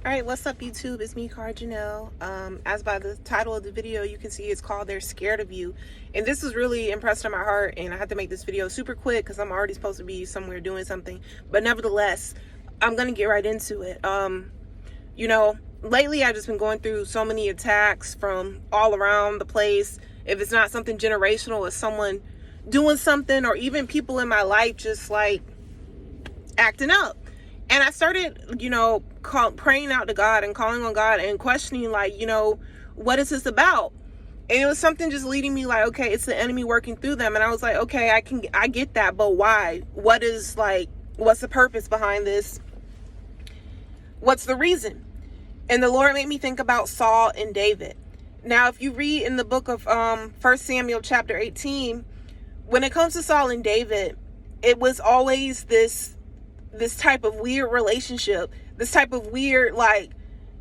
Alright, what's up YouTube? It's me, Cara Janelle. As by the title of the video, you can see it's called They're Scared of You. And this was really impressed on my heart, and I had to make this video super quick because I'm already supposed to be somewhere doing something. But nevertheless, I'm going to get right into it. Lately I've just been going through so many attacks from all around the place. If it's not something generational, it's someone doing something, or even people in my life just like acting up. And I started, praying out to God and calling on God and questioning, what is this about? And it was something just leading me like, okay, it's the enemy working through them. And I was like, okay, I get that, but why? What's the purpose behind this? What's the reason? And the Lord made me think about Saul and David. Now, if you read in the book of 1 Samuel chapter 18, when it comes to Saul and David, it was always this type of weird relationship, this type of weird,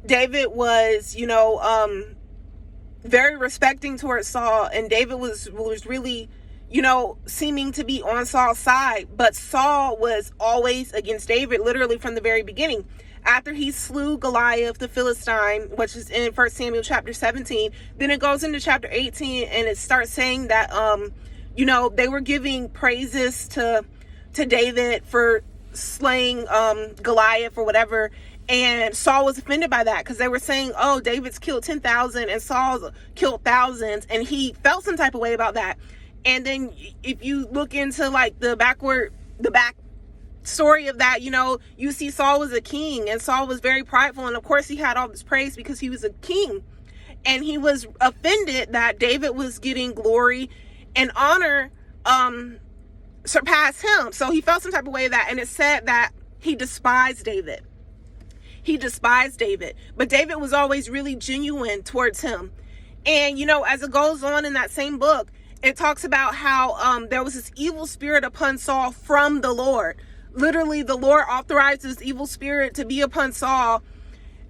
David was, very respecting towards Saul, and David was really, seeming to be on Saul's side, but Saul was always against David, literally from the very beginning. After he slew Goliath, the Philistine, which is in 1 Samuel chapter 17, then it goes into chapter 18, and it starts saying that, they were giving praises to David for slaying Goliath or whatever, and Saul was offended by that because they were saying, oh, David's killed 10,000 and Saul's killed thousands, and he felt some type of way about that. And then if you look into the back story of that, you see Saul was a king, and Saul was very prideful, and of course he had all this praise because he was a king, and he was offended that David was getting glory and honor surpass him. So he felt some type of way of that, and it said that he despised David. But David was always really genuine towards him. And as it goes on in that same book, it talks about how there was this evil spirit upon Saul from the Lord. Literally, the Lord authorized this evil spirit to be upon Saul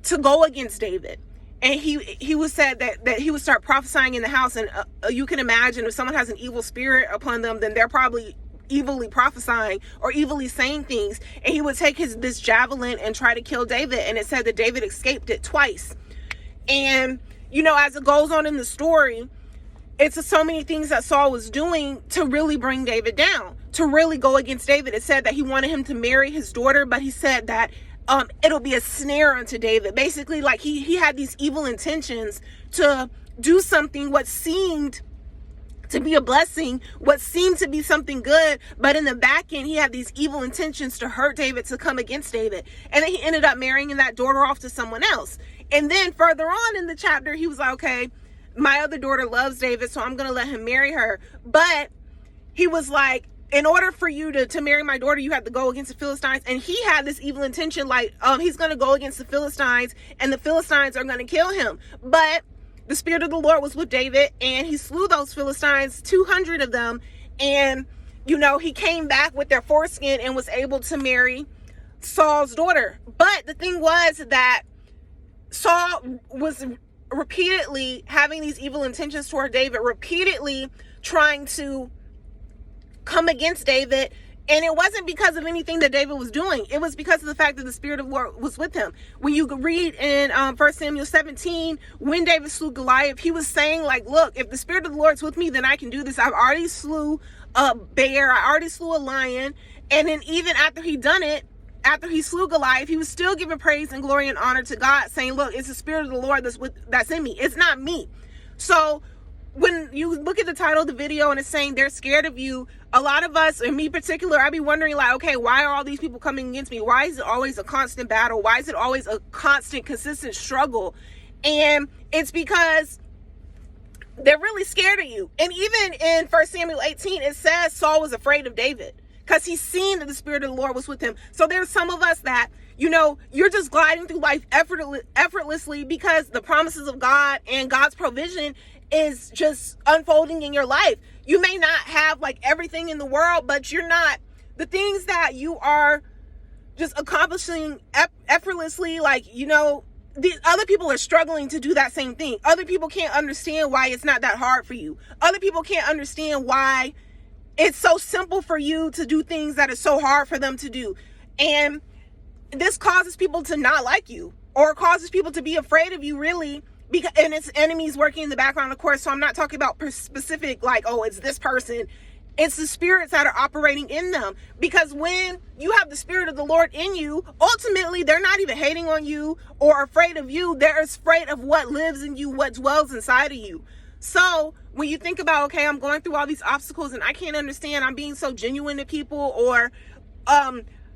to go against David. And he was said that he would start prophesying in the house, and you can imagine if someone has an evil spirit upon them, then they're probably evilly prophesying or evilly saying things. And he would take this javelin and try to kill David, and it said that David escaped it twice. And as it goes on in the story, it's so many things that Saul was doing to really bring David down, to really go against David. It said that he wanted him to marry his daughter, but he said that it'll be a snare unto David. Basically, he had these evil intentions to do something what seemed to be a blessing, what seemed to be something good, but in the back end, he had these evil intentions to hurt David, to come against David. And then he ended up marrying that daughter off to someone else. And then further on in the chapter, he was like, okay, my other daughter loves David, so I'm going to let him marry her. But he was like, in order for you to marry my daughter, you have to go against the Philistines. And he had this evil intention, he's going to go against the Philistines, and the Philistines are going to kill him. But the Spirit of the Lord was with David, and he slew those Philistines, 200 of them. And, he came back with their foreskin and was able to marry Saul's daughter. But the thing was that Saul was repeatedly having these evil intentions toward David, repeatedly trying to come against David. And it wasn't because of anything that David was doing. It was because of the fact that the Spirit of the Lord was with him. When you read in 1 Samuel 17, when David slew Goliath, he was saying, look, if the Spirit of the Lord's with me, then I can do this. I've already slew a bear. I already slew a lion. And then even after he done it, after he slew Goliath, he was still giving praise and glory and honor to God, saying, look, it's the Spirit of the Lord that's in me. It's not me. So when you look at the title of the video and it's saying they're scared of you, a lot of us, and me in particular, I'd be wondering okay, why are all these people coming against me? Why is it always a constant battle? Why is it always a constant, consistent struggle? And it's because they're really scared of you. And even in 1 Samuel 18, it says Saul was afraid of David because he's seen that the Spirit of the Lord was with him. So there's some of us that, you're just gliding through life effortlessly because the promises of God and God's provision is just unfolding in your life. You may not have everything in the world, but you're not, the things that you are just accomplishing effortlessly, these other people are struggling to do that same thing. Other people can't understand why it's not that hard for you. Other people can't understand why it's so simple for you to do things that are so hard for them to do. And this causes people to not like you, or causes people to be afraid of you, really, because, and it's enemies working in the background, of course. So I'm not talking about specific, like, oh, it's this person. It's the spirits that are operating in them. Because when you have the Spirit of the Lord in you, ultimately, they're not even hating on you or afraid of you. They're afraid of what lives in you, what dwells inside of you. So when you think about, okay, I'm going through all these obstacles and I can't understand, I'm being so genuine to people, or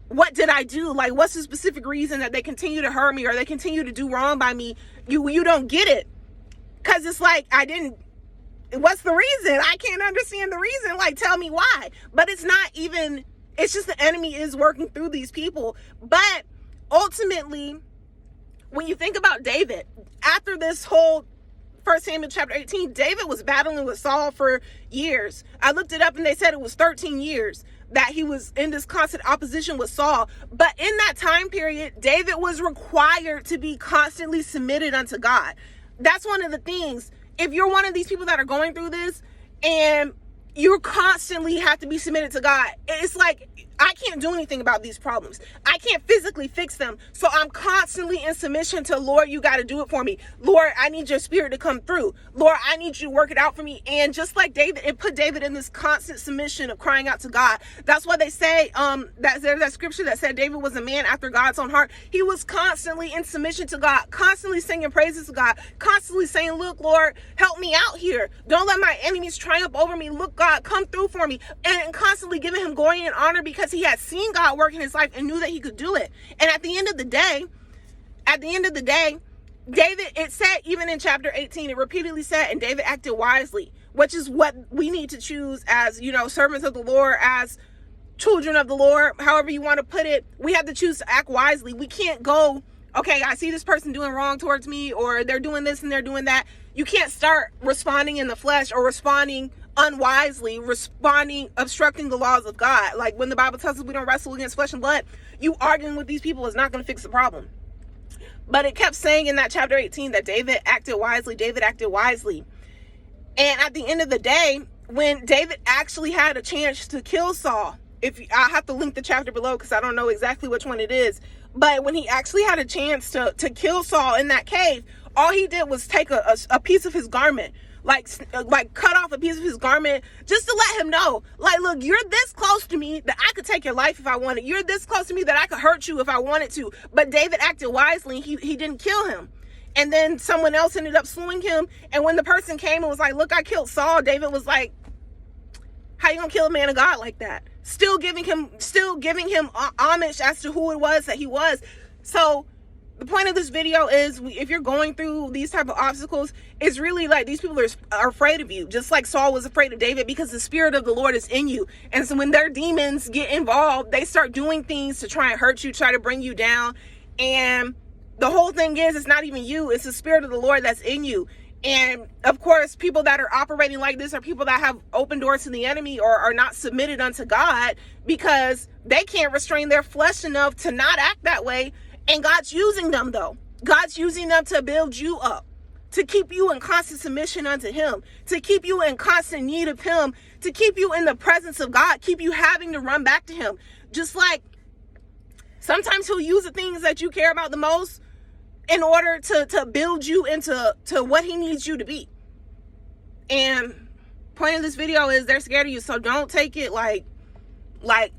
what did I do? Like, what's the specific reason that they continue to hurt me or they continue to do wrong by me? You don't get it. Because it's like, what's the reason? I can't understand the reason. Like, tell me why. But it's not even, it's just the enemy is working through these people. But ultimately, when you think about David, after this whole 1 Samuel chapter 18, David was battling with Saul for years. I looked it up and they said it was 13 years that he was in this constant opposition with Saul. But in that time period, David was required to be constantly submitted unto God. That's one of the things. If you're one of these people that are going through this and you constantly have to be submitted to God, it's like, I can't do anything about these problems. I can't physically fix them. So I'm constantly in submission to, Lord, you got to do it for me. Lord, I need your Spirit to come through. Lord, I need you to work it out for me. And just like David, it put David in this constant submission of crying out to God. That's why they say that there's that scripture that said David was a man after God's own heart. He was constantly in submission to God, constantly singing praises to God, constantly saying, look, Lord, help me out here. Don't let my enemies triumph over me. Look, God, come through for me. And constantly giving him glory and honor because he had seen God work in his life and knew that he could do it. And at the end of the day, David, it said, even in chapter 18, it repeatedly said, and David acted wisely, which is what we need to choose as, servants of the Lord, as children of the Lord, however you want to put it. We have to choose to act wisely. We can't go, okay, I see this person doing wrong towards me, or they're doing this and they're doing that. You can't start responding in the flesh or responding unwisely, obstructing the laws of God. Like when the Bible tells us we don't wrestle against flesh and blood, you arguing with these people is not going to fix the problem. But it kept saying in that chapter 18 that David acted wisely. And at the end of the day, when David actually had a chance to kill Saul, I have to link the chapter below because I don't know exactly which one it is, but when he actually had a chance to kill Saul in that cave, all he did was take a piece of his garment, like cut off a piece of his garment, just to let him know, like, look, you're this close to me that I could take your life if I wanted. You're this close to me that I could hurt you if I wanted to. But David acted wisely. He didn't kill him. And then someone else ended up slewing him. And when the person came and was like, look, I killed Saul, David was like, how you gonna kill a man of God like that? Still giving him homage as to who it was that he was. So the point of this video is, if you're going through these type of obstacles, it's really like these people are afraid of you, just like Saul was afraid of David, because the Spirit of the Lord is in you. And so when their demons get involved, they start doing things to try and hurt you, try to bring you down. And the whole thing is, it's not even you, it's the Spirit of the Lord that's in you. And of course, people that are operating like this are people that have open doors to the enemy, or are not submitted unto God, because they can't restrain their flesh enough to not act that way. And God's using them, though. God's using them to build you up, to keep you in constant submission unto him, to keep you in constant need of him, to keep you in the presence of God, keep you having to run back to him. Just like sometimes he'll use the things that you care about the most in order to build you into what he needs you to be. And point of this video is, they're scared of you. So don't take it like,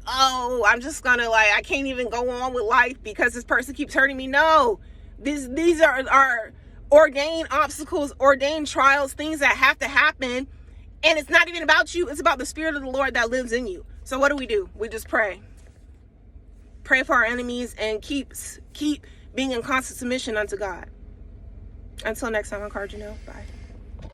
oh, I'm just gonna, I can't even go on with life because this person keeps hurting me. No, these are ordained obstacles, ordained trials, things that have to happen. And it's not even about you. It's about the Spirit of the Lord that lives in you. So what do? We just pray for our enemies and keep being in constant submission unto God. Until next time, I'm Cardinal. Bye.